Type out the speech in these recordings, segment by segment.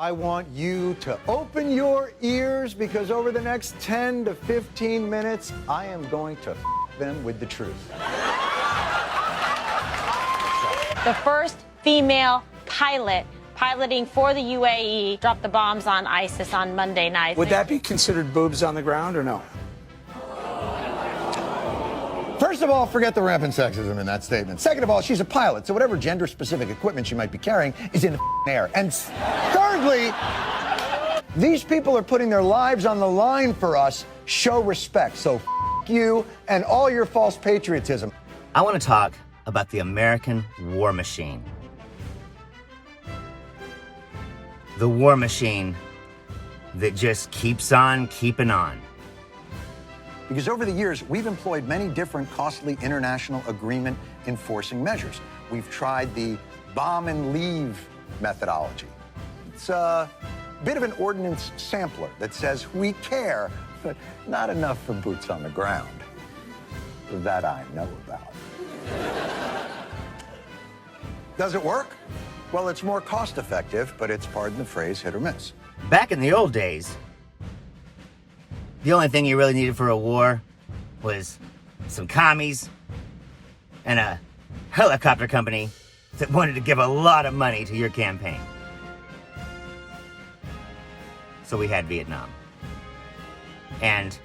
I want you to open your ears because over the next 10 to 15 minutes, I am going to them with the truth. The first female pilot piloting for the UAE dropped the bombs on ISIS on Monday night. Would that be considered boobs on the ground or no? First of all, forget the rampant sexism in that statement. Second of all, she's a pilot, so whatever gender-specific equipment she might be carrying is in the air. And thirdly, these people are putting their lives on the line for us. Show respect. So you and all your false patriotism. I want to talk about the American war machine. The war machine that just keeps on keeping on. Because over the years, we've employed many different costly international agreement enforcing measures. We've tried the bomb and leave methodology. It's a bit of an ordnance sampler that says we care, but not enough for boots on the ground. That I know about. Does it work? Well, it's more cost effective, but it's, pardon the phrase, hit or miss. Back in the old days, the only thing you really needed for a war was some commies and a helicopter company that wanted to give a lot of money to your campaign. So we had Vietnam. And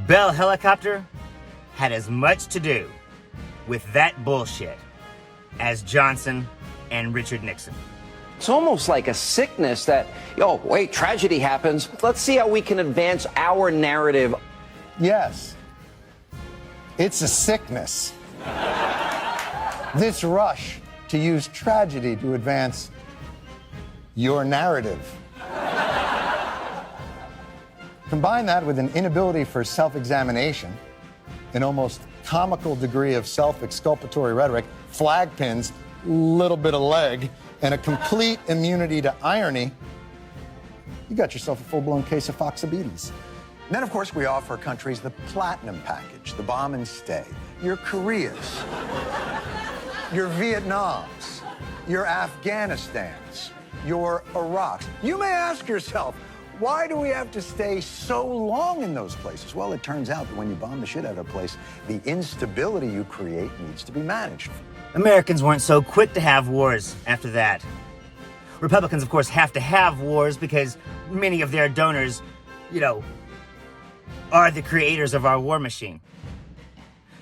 Bell Helicopter had as much to do with that bullshit as Johnson and Richard Nixon. It's almost like a sickness that, oh, wait, tragedy happens. Let's see how we can advance our narrative. Yes, it's a sickness. This rush to use tragedy to advance your narrative. Combine that with an inability for self-examination, an almost comical degree of self-exculpatory rhetoric, flag pins, little bit of leg, and a complete immunity to irony, you got yourself a full-blown case of Foxabetes. And then, of course, we offer countries the platinum package, the bomb and stay. Your Koreas, your Vietnams, your Afghanistans, your Iraqs. You may ask yourself, why do we have to stay so long in those places? Well, it turns out that when you bomb the shit out of a place, the instability you create needs to be managed. Americans weren't so quick to have wars after that. Republicans, of course, have to have wars because many of their donors, are the creators of our war machine.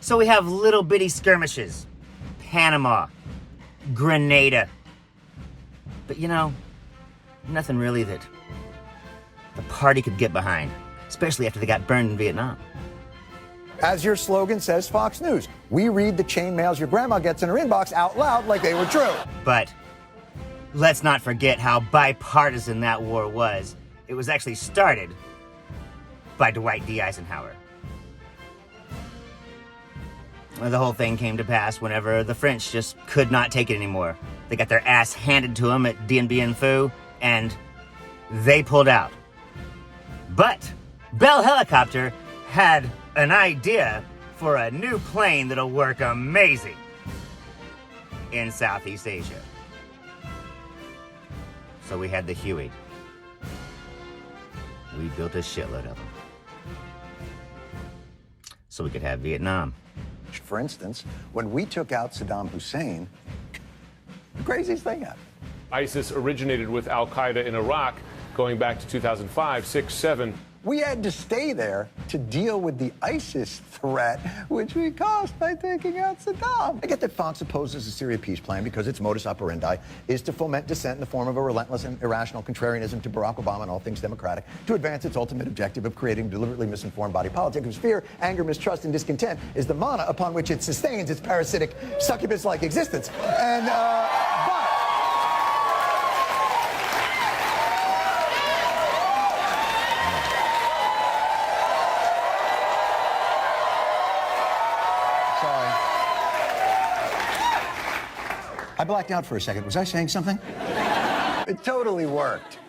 So we have little bitty skirmishes. Panama, Grenada. But nothing really that the party could get behind, especially after they got burned in Vietnam. As your slogan says, Fox News, we read the chain mails your grandma gets in her inbox out loud like they were true. But let's not forget how bipartisan that war was. It was actually started by Dwight D. Eisenhower. Well, the whole thing came to pass whenever the French just could not take it anymore. They got their ass handed to them at Dien Bien Phu, and they pulled out. But Bell Helicopter had an idea for a new plane that'll work amazing in Southeast Asia. So we had the Huey. We built a shitload of them. So we could have Vietnam. For instance, when we took out Saddam Hussein, the craziest thing happened. ISIS originated with al-Qaeda in Iraq going back to 2005, 6, 7. We had to stay there to deal with the ISIS threat, which we caused by taking out Saddam. I get that Fox opposes the Syria peace plan because its modus operandi is to foment dissent in the form of a relentless and irrational contrarianism to Barack Obama and all things democratic, to advance its ultimate objective of creating deliberately misinformed body politic whose fear, anger, mistrust, and discontent is the mana upon which it sustains its parasitic, succubus-like existence. And, I blacked out for a second. Was I saying something? It totally worked.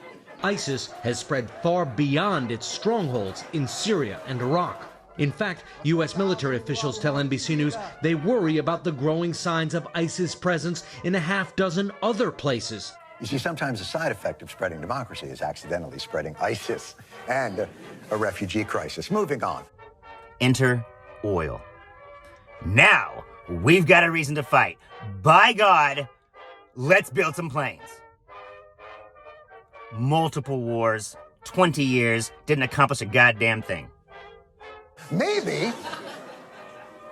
ISIS has spread far beyond its strongholds in Syria and Iraq. In fact, U.S. military officials tell NBC News they worry about the growing signs of ISIS presence in a half dozen other places. You see, sometimes a side effect of spreading democracy is accidentally spreading ISIS and a refugee crisis. Moving on. Enter oil. Now, we've got a reason to fight. By God, let's build some planes. Multiple wars, 20 years, didn't accomplish a goddamn thing. Maybe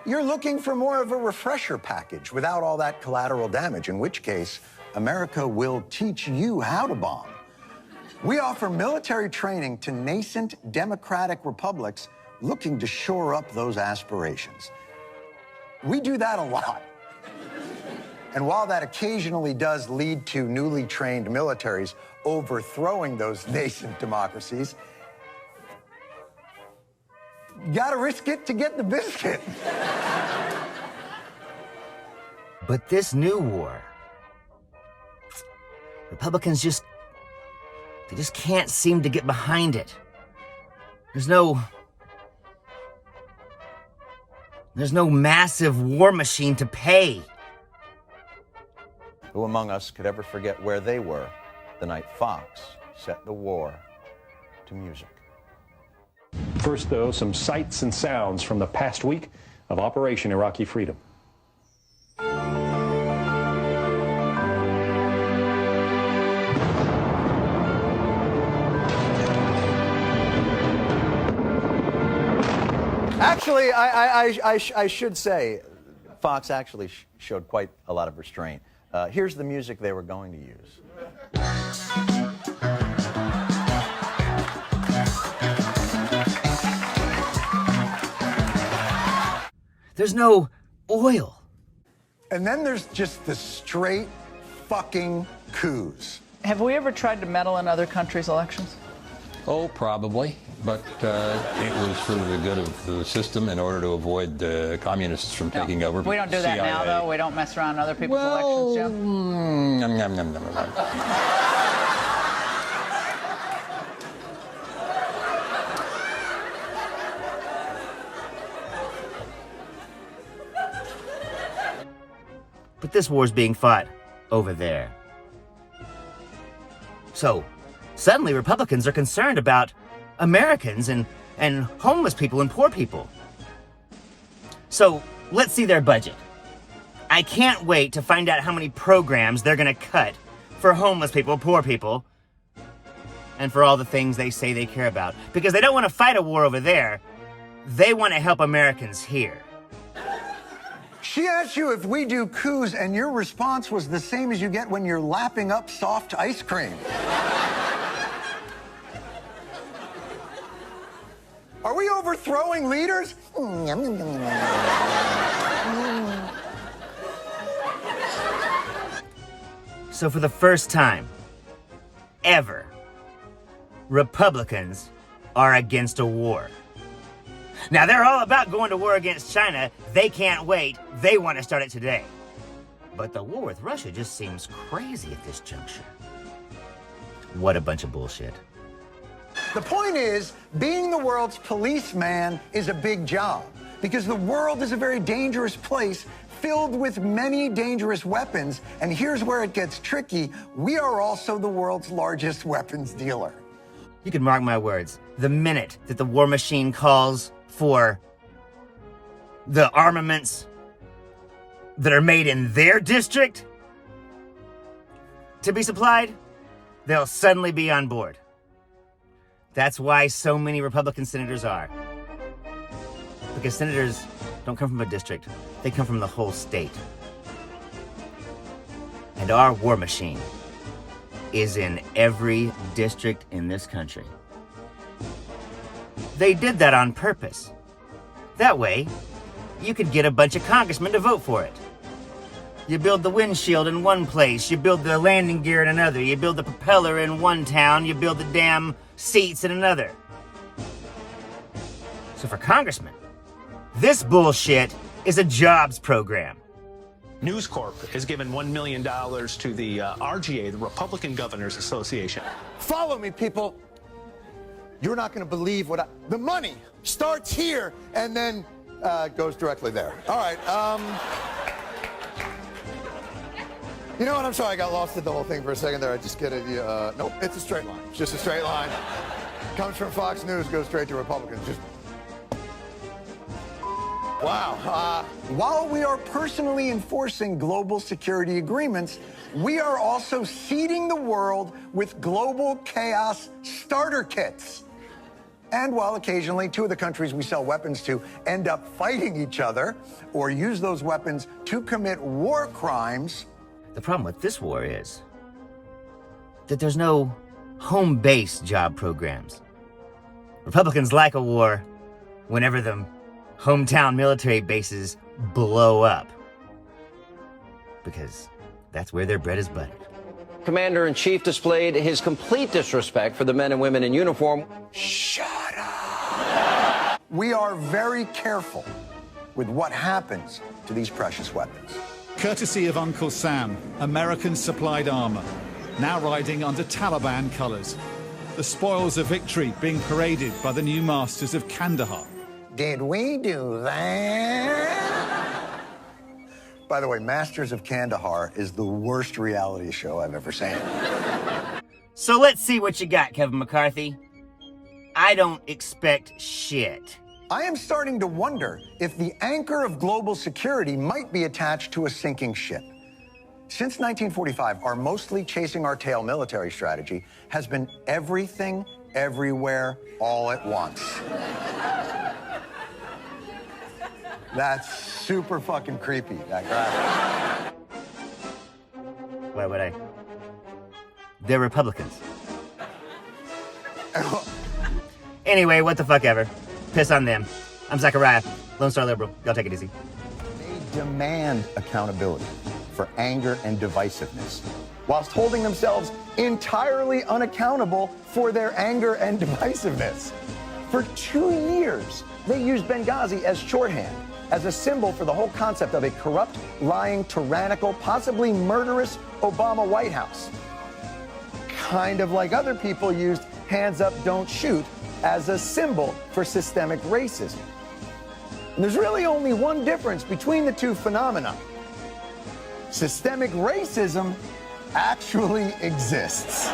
you're looking for more of a refresher package without all that collateral damage, in which case, America will teach you how to bomb. We offer military training to nascent democratic republics looking to shore up those aspirations. We do that a lot. And while that occasionally does lead to newly trained militaries overthrowing those nascent democracies, you gotta risk it to get the biscuit. But this new war, Republicans just can't seem to get behind it. There's no massive war machine to pay. Who among us could ever forget where they were the night Fox set the war to music? First, though, some sights and sounds from the past week of Operation Iraqi Freedom. Actually, I should say, Fox actually showed quite a lot of restraint. Here's the music they were going to use. There's no oil. And then there's just the straight fucking coups. Have we ever tried to meddle in other countries' elections? Oh, probably, but it was for the good of the system in order to avoid the communists from taking over. We don't do that now, though. We don't mess around other people's elections, Jim. But this war's being fought over there. So, suddenly Republicans are concerned about Americans and homeless people and poor people. So, let's see their budget. I can't wait to find out how many programs they're gonna cut for homeless people, poor people, and for all the things they say they care about. Because they don't want to fight a war over there. They want to help Americans here. She asked you if we do coups, and your response was the same as you get when you're lapping up soft ice cream. Are we overthrowing leaders? So for the first time ever, Republicans are against a war. Now, they're all about going to war against China. They can't wait. They want to start it today. But the war with Russia just seems crazy at this juncture. What a bunch of bullshit. The point is, being the world's policeman is a big job, because the world is a very dangerous place filled with many dangerous weapons. And here's where it gets tricky. We are also the world's largest weapons dealer. You can mark my words. The minute that the war machine calls for the armaments that are made in their district to be supplied, they'll suddenly be on board. That's why so many Republican senators are. Because senators don't come from a district. They come from the whole state. And our war machine is in every district in this country. They did that on purpose. That way, you could get a bunch of congressmen to vote for it. You build the windshield in one place, you build the landing gear in another, you build the propeller in one town, you build the damn seats in another. So for congressmen, this bullshit is a jobs program. News Corp has given $1 million to the RGA, the Republican Governors Association. Follow me, people. You're not going to believe what the money starts here and then goes directly there. All right. You know what? I'm sorry, I got lost in the whole thing for a second there. I just get it. Nope, it's a straight line. It's just a straight line. Comes from Fox News, goes straight to Republicans. Just. Wow. While we are personally enforcing global security agreements, we are also seeding the world with global chaos starter kits. And while occasionally two of the countries we sell weapons to end up fighting each other or use those weapons to commit war crimes. The problem with this war is that there's no home base job programs. Republicans like a war whenever the hometown military bases blow up, because that's where their bread is buttered. Commander-in-Chief displayed his complete disrespect for the men and women in uniform. Shut up. We are very careful with what happens to these precious weapons. Courtesy of Uncle Sam, American-supplied armor, now riding under Taliban colors. The spoils of victory being paraded by the new masters of Kandahar. Did we do that? By the way, Masters of Kandahar is the worst reality show I've ever seen. So let's see what you got, Kevin McCarthy. I don't expect shit. I am starting to wonder if the anchor of global security might be attached to a sinking ship. Since 1945, our mostly chasing our tail military strategy has been everything, everywhere, all at once. That's super fucking creepy, that graphic. Why would I? They're Republicans. Anyway, what the fuck ever. Piss on them. I'm Zachariah, Lone Star Liberal. Y'all take it easy. They demand accountability for anger and divisiveness, whilst holding themselves entirely unaccountable for their anger and divisiveness. For 2 years, they used Benghazi as shorthand, as a symbol for the whole concept of a corrupt, lying, tyrannical, possibly murderous Obama White House. Kind of like other people used hands up, don't shoot as a symbol for systemic racism. And there's really only one difference between the two phenomena. Systemic racism actually exists.